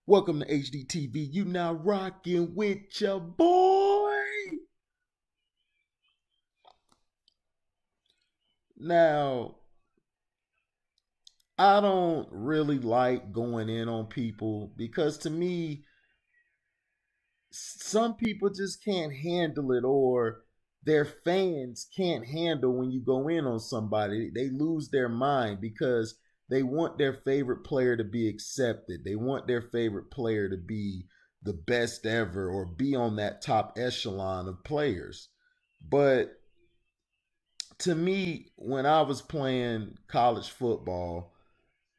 Welcome to HDTV. You now rocking with your boy. Now, I don't really like going in on people because to me, some people just can't handle it, or their fans can't handle when you go in on somebody. They lose their mind because they want their favorite player to be accepted. They want their favorite player to be the best ever or be on that top echelon of players. But to me, when I was playing college football,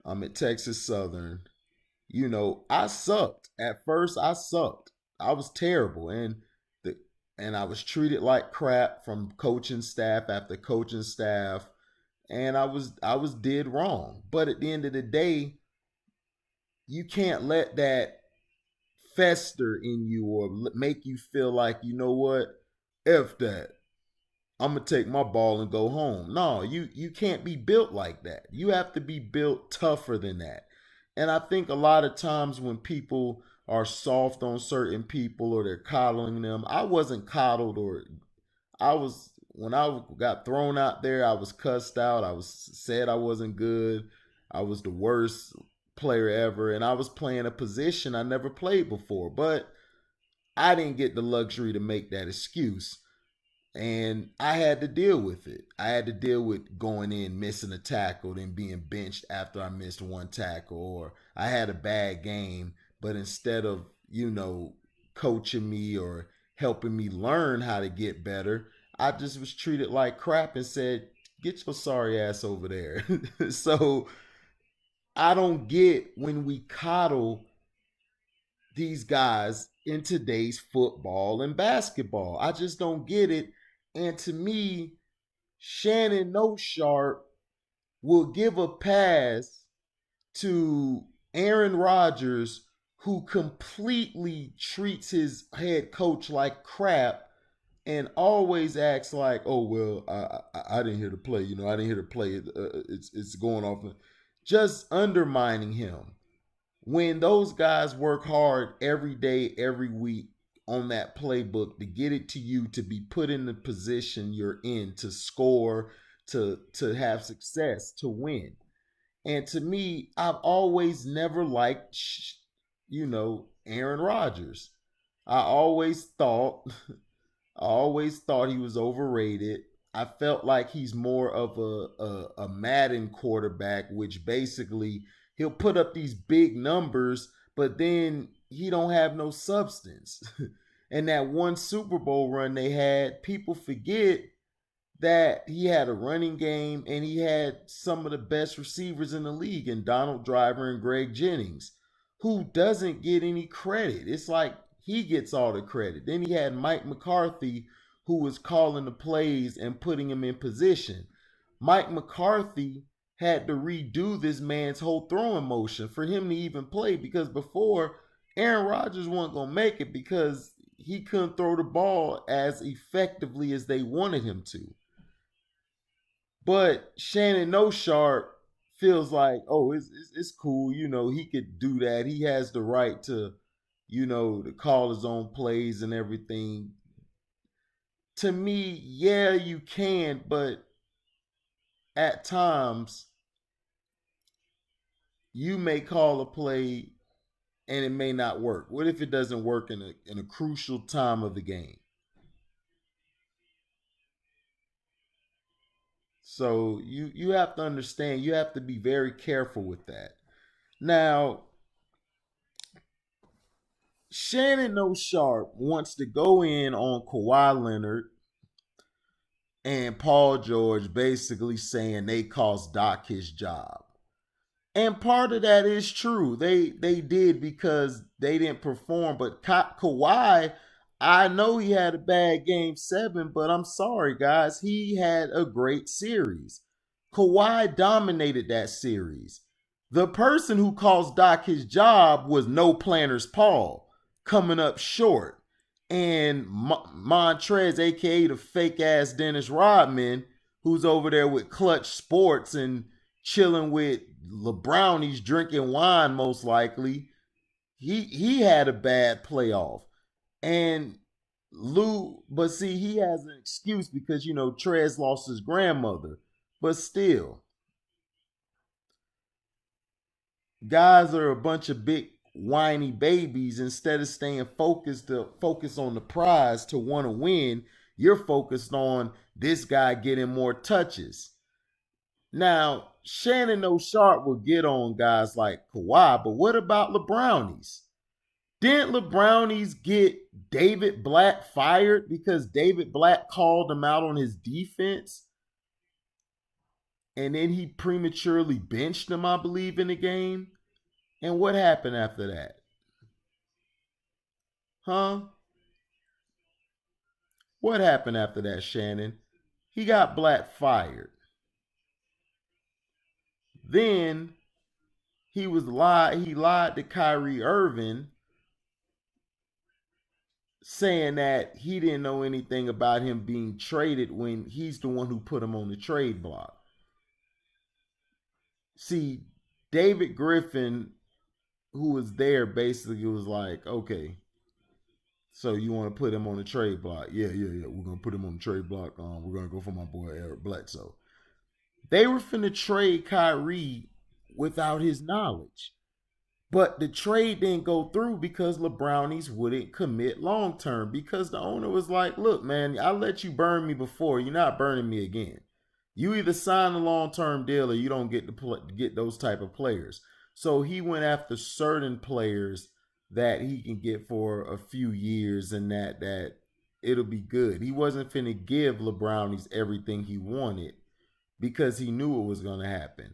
I'm at Texas Southern. I sucked. At first I sucked. I was terrible the and I was treated like crap from coaching staff after coaching staff, and I was did wrong. But at the end of the day, you can't let that fester in you or make you feel like, you know what? F that. I'm gonna take my ball and go home. No, you can't be built like that. You have to be built tougher than that. And I think a lot of times when people are soft on certain people or they're coddling them, I wasn't coddled, or I was when I got thrown out there, I was cussed out. I was said I wasn't good. I was the worst player ever, and I was playing a position I never played before. But I didn't get the luxury to make that excuse, and I had to deal with it. I had to deal with going in, missing a tackle, then being benched after I missed one tackle, or I had a bad game, but instead of, coaching me or helping me learn how to get better, I just was treated like crap and said, "Get your sorry ass over there." So I don't get when we coddle these guys in today's football and basketball. I just don't get it. And to me, Shannon No Sharpe will give a pass to Aaron Rodgers, who completely treats his head coach like crap and always acts like, "Oh well, I didn't hear the play. I didn't hear the play. It's going off," just undermining him. When those guys work hard every day, every week on that playbook to get it to you to be put in the position you're in to score, to have success, to win. And to me, I've always never liked, Aaron Rodgers. I always thought, I always thought he was overrated. I felt like he's more of a Madden quarterback, which basically he'll put up these big numbers, but then he don't have no substance. And that one Super Bowl run they had, people forget that he had a running game and he had some of the best receivers in the league in Donald Driver and Greg Jennings, who doesn't get any credit. It's like he gets all the credit. Then he had Mike McCarthy, who was calling the plays and putting him in position. Mike McCarthy had to redo this man's whole throwing motion for him to even play, because before, Aaron Rodgers wasn't going to make it because he couldn't throw the ball as effectively as they wanted him to. But Shannon No Sharpe feels like, oh, it's cool. He could do that. He has the right to call his own plays and everything. To me, yeah, you can, but at times you may call a play and it may not work. What if it doesn't work in a crucial time of the game? So you have to understand, you have to be very careful with that. Now, Shannon No Sharpe wants to go in on Kawhi Leonard and Paul George, basically saying they cost Doc his job. And part of that is true. They did because they didn't perform. But Kawhi, I know he had a bad game 7, but I'm sorry, guys. He had a great series. Kawhi dominated that series. The person who calls Doc his job was No Planners Paul, coming up short. And Montrez, aka the fake ass Dennis Rodman, who's over there with Clutch Sports and chilling with LeBron, he's drinking wine most likely. he had a bad playoff. And Lou, but see, he has an excuse because Trez lost his grandmother. But still, guys are a bunch of big whiny babies. Instead of staying focused to focus on the prize to want to win, you're focused on this guy getting more touches. Now, Shannon No Sharpe will get on guys like Kawhi, but what about LeBrownies? Didn't LeBrownies get David Black fired because David Black called him out on his defense? And then he prematurely benched him, I believe, in the game. And what happened after that? Huh? What happened after that, Shannon? He got Black fired. Then he lied to Kyrie Irving, saying that he didn't know anything about him being traded when he's the one who put him on the trade block. See, David Griffin, who was there, basically was like, okay, so you want to put him on the trade block? Yeah, yeah, yeah. We're gonna put him on the trade block. We're gonna go for my boy Eric Bledsoe. They were finna trade Kyrie without his knowledge. But the trade didn't go through because LeBrownies wouldn't commit long term because the owner was like, look, man, I let you burn me before. You're not burning me again. You either sign a long term deal or you don't get those type of players. So he went after certain players that he can get for a few years and that it'll be good. He wasn't finna give LeBrownies everything he wanted because he knew it was gonna happen.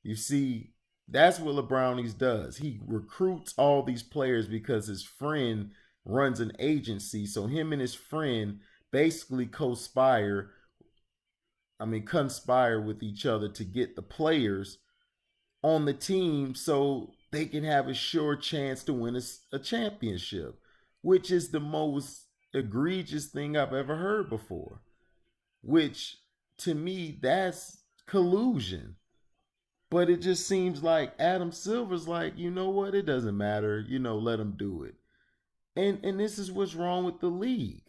You see, that's what LeBrownies does. He recruits all these players because his friend runs an agency. So him and his friend basically conspire with each other to get the players on the team so they can have a sure chance to win a championship, which is the most egregious thing I've ever heard before. Which to me, that's collusion. But it just seems like Adam Silver's like, you know what? It doesn't matter. Let him do it. And this is what's wrong with the league.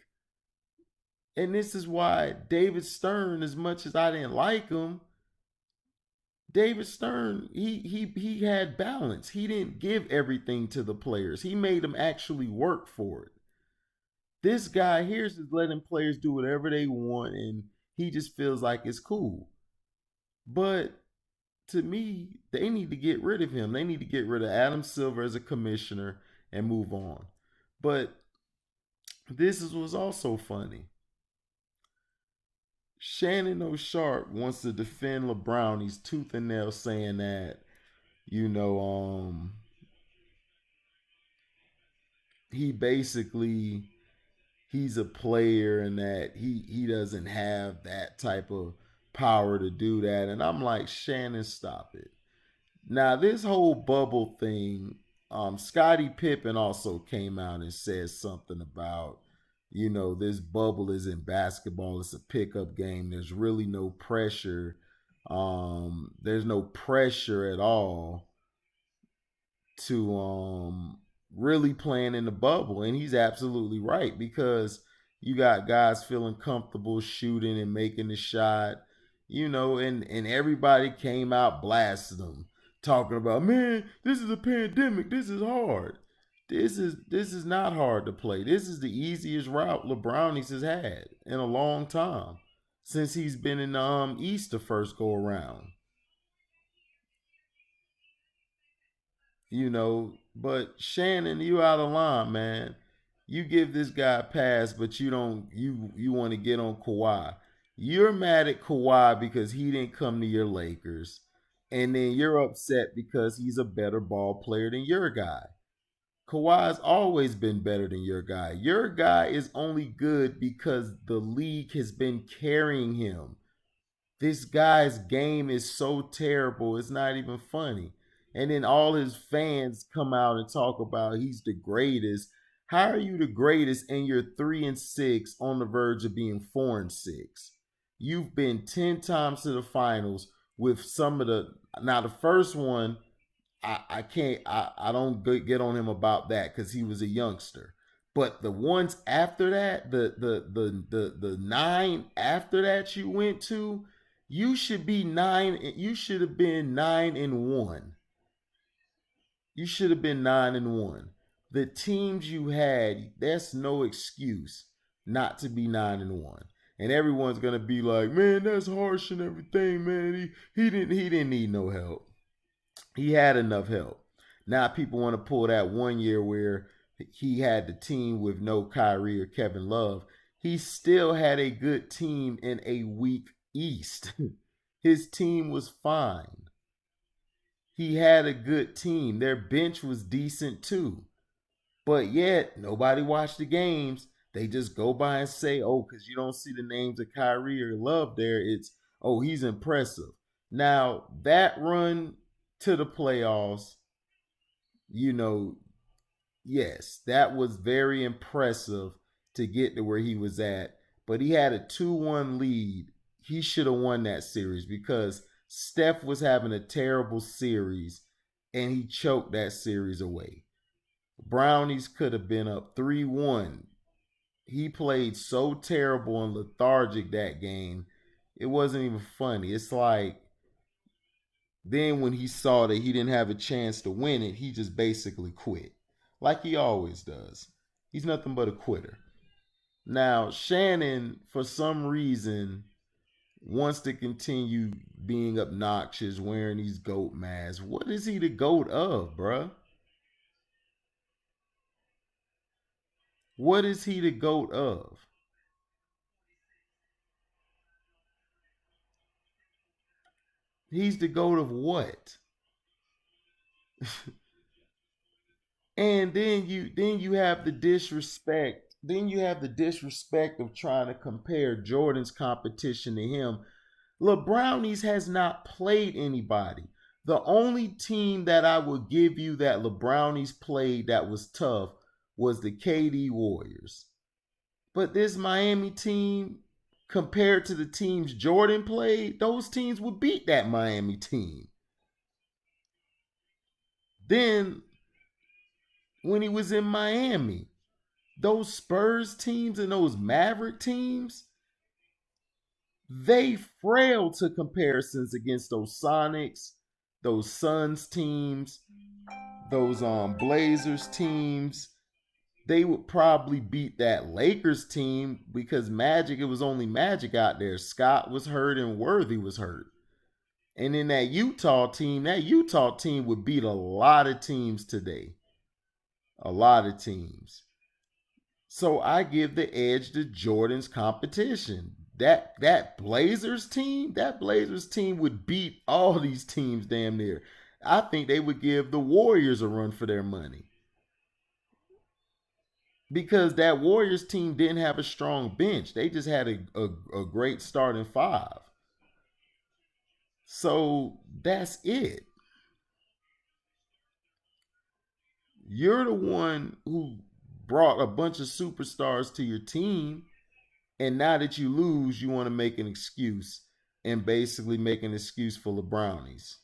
And this is why David Stern, as much as I didn't like him, David Stern, he had balance. He didn't give everything to the players. He made them actually work for it. This guy here is just letting players do whatever they want, and he just feels like it's cool. But to me, they need to get rid of him. They need to get rid of Adam Silver as a commissioner and move on. But was also funny. Shannon No Sharpe wants to defend LeBron. He's tooth and nail saying that, you know, he basically he's a player and that he doesn't have that type of power to do that. And I'm like, Shannon, stop it. Now, this whole bubble thing, Scottie Pippen also came out and said something about, this bubble is in basketball. It's a pickup game. There's really no pressure. There's no pressure at all to really playing in the bubble. And he's absolutely right because you got guys feeling comfortable shooting and making the shot, and everybody came out blasting them, talking about, man, this is a pandemic. This is hard. This is not hard to play. This is the easiest route LeBrownies has had in a long time since he's been in the East the first go around. But Shannon, you out of line, man. You give this guy a pass, but you don't you want to get on Kawhi. You're mad at Kawhi because he didn't come to your Lakers. And then you're upset because he's a better ball player than your guy. Kawhi's always been better than your guy. Your guy is only good because the league has been carrying him. This guy's game is so terrible, it's not even funny. And then all his fans come out and talk about he's the greatest. How are you the greatest and you're 3-6 on the verge of being 4-6? You've been 10 times to the finals with some of the now the first one, I can't I don't get on him about that because he was a youngster. But the ones after that, the nine after that you went to, you should be nine. You should have been 9-1. You should have been 9-1. The teams you had, that's no excuse not to be 9-1. And everyone's gonna be like, man, that's harsh and everything, man. He didn't need no help. He had enough help. Now people want to pull that 1 year where he had the team with no Kyrie or Kevin Love. He still had a good team in a weak East. His team was fine. He had a good team. Their bench was decent too. But yet, nobody watched the games. They just go by and say, oh, because you don't see the names of Kyrie or Love there, it's, oh, he's impressive. Now, that run to the playoffs, you know, yes, that was very impressive to get to where he was at. But he had a 2-1 lead. He should have won that series because Steph was having a terrible series and he choked that series away. Brownies could have been up 3-1. He played so terrible and lethargic that game. It wasn't even funny. It's like then when he saw that he didn't have a chance to win it, he just basically quit. Like he always does. He's nothing but a quitter. Now, Shannon, for some reason, wants to continue being obnoxious, wearing these goat masks. What is he the goat of, bruh? What is he the goat of? He's the goat of what? And then you have the disrespect. Then you have the disrespect of trying to compare Jordan's competition to him. LeBrownies has not played anybody. The only team that I would give you that LeBrownies played that was tough was the KD Warriors. But this Miami team, compared to the teams Jordan played, those teams would beat that Miami team. Then when he was in Miami, those Spurs teams and those Maverick teams, they frail to comparisons against those Sonics, those Suns teams, those Blazers teams. They would probably beat that Lakers team because Magic, it was only Magic out there. Scott was hurt and Worthy was hurt. And then that Utah team would beat a lot of teams today. A lot of teams. So I give the edge to Jordan's competition. That Blazers team would beat all these teams damn near. I think they would give the Warriors a run for their money. Because that Warriors team didn't have a strong bench. They just had a great starting five. So that's it. You're the one who brought a bunch of superstars to your team. And now that you lose, you want to make an excuse and basically make an excuse for the Brownies.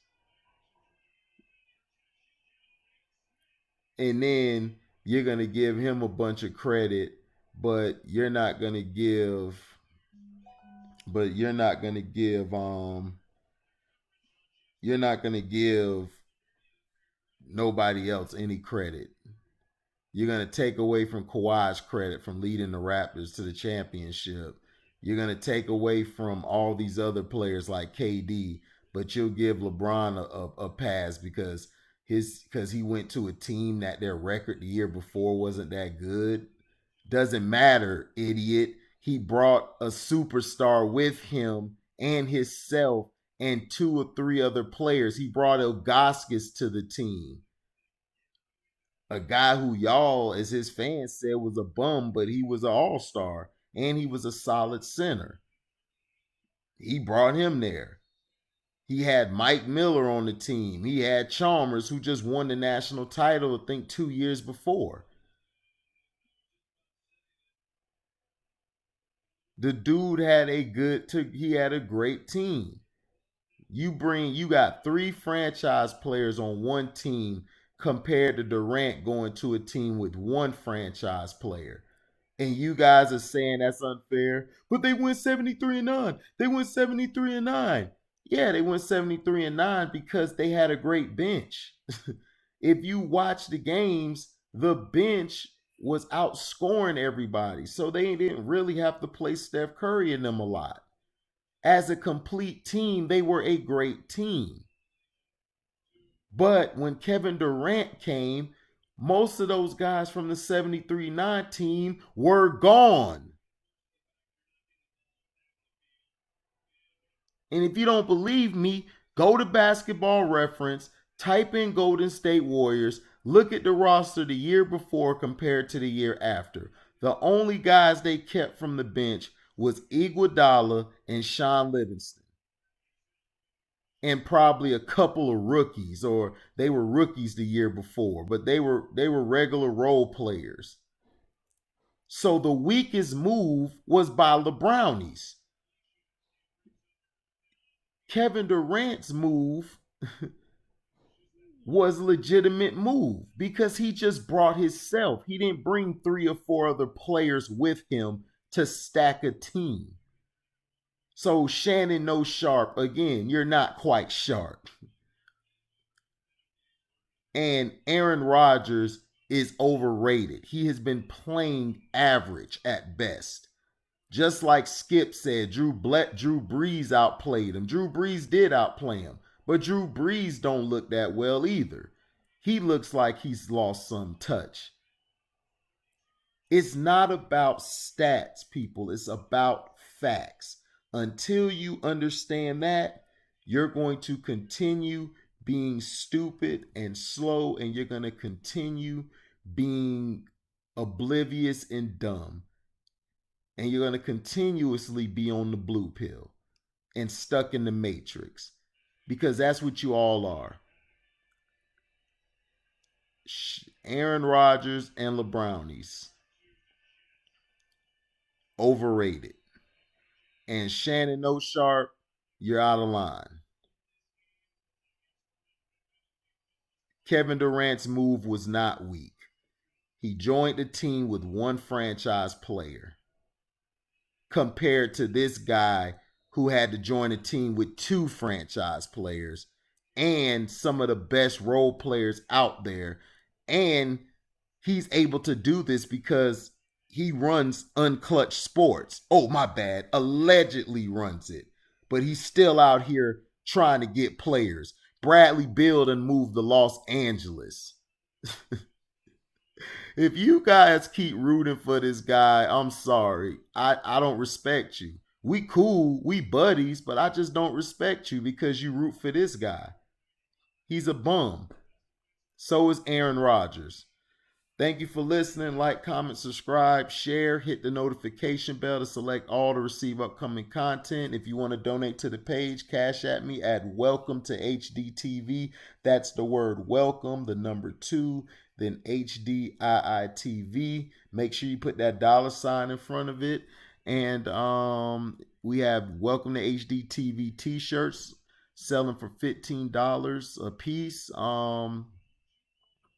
And then you're going to give him a bunch of credit, but you're not going to give but you're not going to give nobody else any credit. You're going to take away from Kawhi's credit from leading the Raptors to the championship. You're going to take away from all these other players like KD, but you'll give LeBron a pass because he went to a team that their record the year before wasn't that good. Doesn't matter, idiot. He brought a superstar with him and himself and two or three other players. He brought Ilgauskas to the team, a guy who y'all, as his fans said, was a bum, but he was an all-star and he was a solid center. He brought him there. He had Mike Miller on the team. He had Chalmers, who just won the national title, I think, 2 years before. The dude had he had a great team. You got three franchise players on one team compared to Durant going to a team with one franchise player. And you guys are saying that's unfair, but they went 73-9. They went 73-9. Yeah, they went 73-9 because they had a great bench. If you watch the games, the bench was outscoring everybody. So they didn't really have to play Steph Curry in them a lot. As a complete team, they were a great team. But when Kevin Durant came, most of those guys from the 73-9 team were gone. And if you don't believe me, go to Basketball Reference, type in Golden State Warriors, look at the roster the year before compared to the year after. The only guys they kept from the bench was Iguodala and Sean Livingston. And probably a couple of rookies, or they were rookies the year before, but they were regular role players. So the weakest move was by LeBrownies. Kevin Durant's move was a legitimate move because he just brought himself. He didn't bring 3 or 4 other players with him to stack a team. So Shannon No Sharpe, again, you're not quite sharp. And Aaron Rodgers is overrated. He has been playing average at best. Just like Skip said, Drew Brees outplayed him. Drew Brees did outplay him. But Drew Brees don't look that well either. He looks like he's lost some touch. It's not about stats, people. It's about facts. Until you understand that, you're going to continue being stupid and slow, and you're going to continue being oblivious and dumb. And you're going to continuously be on the blue pill and stuck in the matrix, because that's what you all are. Aaron Rodgers and LeBrownies, overrated. And Shannon No Sharpe, you're out of line. Kevin Durant's move was not weak. He joined the team with one franchise player compared to this guy who had to join a team with 2 franchise players and some of the best role players out there. And he's able to do this because he runs Unclutch Sports. Oh, my bad. Allegedly runs it. But he's still out here trying to get players. Bradley Beal and moved to Los Angeles. If you guys keep rooting for this guy, I'm sorry. I don't respect you. We cool, we buddies, but I just don't respect you because you root for this guy. He's a bum. So is Aaron Rodgers. Thank you for listening. Like, comment, subscribe, share, hit the notification bell to select all to receive upcoming content. If you want to donate to the page, cash at me at welcome to HDTV. That's the word welcome, the number 2, then HDIITV. Make sure you put that $ in front of it. And we have Welcome to HDTV t-shirts selling for $15 a piece.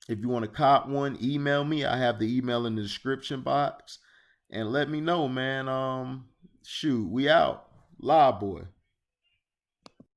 If you want to cop one, email me. I have the email in the description box. And let me know, man. Shoot, we out. Live boy.